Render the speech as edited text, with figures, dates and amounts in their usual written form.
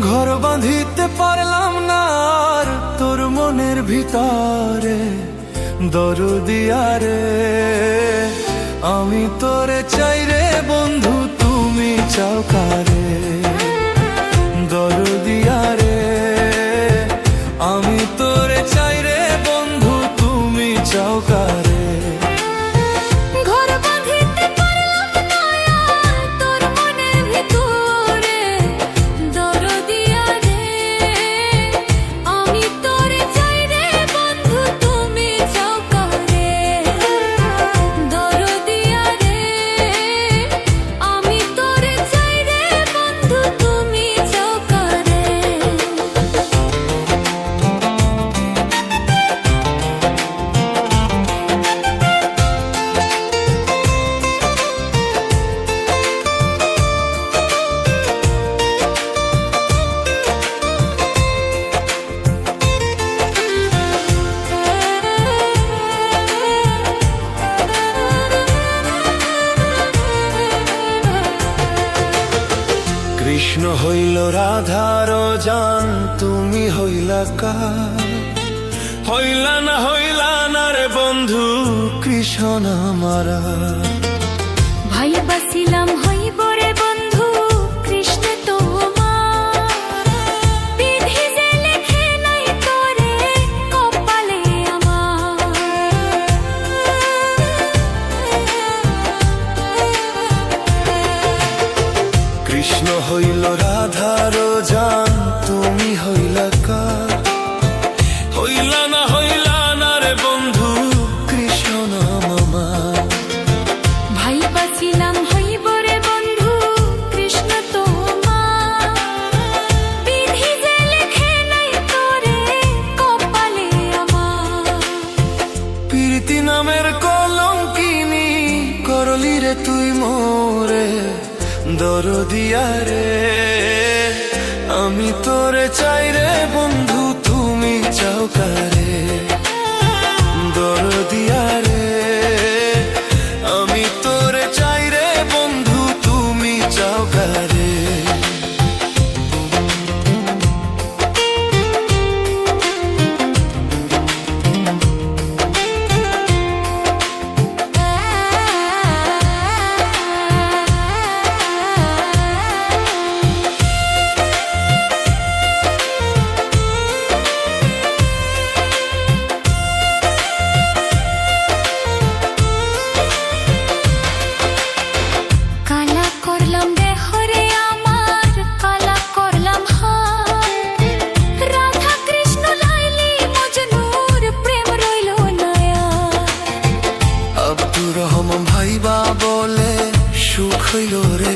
ঘর বাঁধিতে পারলাম না আর তোর মনের ভিতরে, দরদিয়া রে আমি তোরে চাই রে বন্ধু, তুমি চাও কারে? দরদিয়া রে আমি তোরে চাই রে বন্ধু, তুমি চাও কারে? কৃষ্ণ হইল রাধার জান, তুমি হইলা কার? হইলা না রে বন্ধু কৃষ্ণ মারা। ভাই বাসিলাম হইব রে বন্ধু কৃষ্ণ তোমার, বিধি যে লেখে নাই তোরে কপালে আমার। কৃষ্ণ হইল রাধার জান, তুমি হইলা কার? হইলা না রে বন্ধু কৃষ্ণ মামা। ভাই বাসিলাম হইব রে বন্ধু কৃষ্ণ তোমার, বিধি যে লেখে নাই তোরে কপালে আমার। প্রীতি নামের কলঙ্কিনী করলি রে তুই মোরে, দরদিয়া রে আমি তোরে চাই রে বন্ধু, তুমি চাও কারে? দরদিয়া রে আমি তোরে চাই রে বন্ধু, তুমি চাও কারে? ভাইবা বলে সুখ হইল রে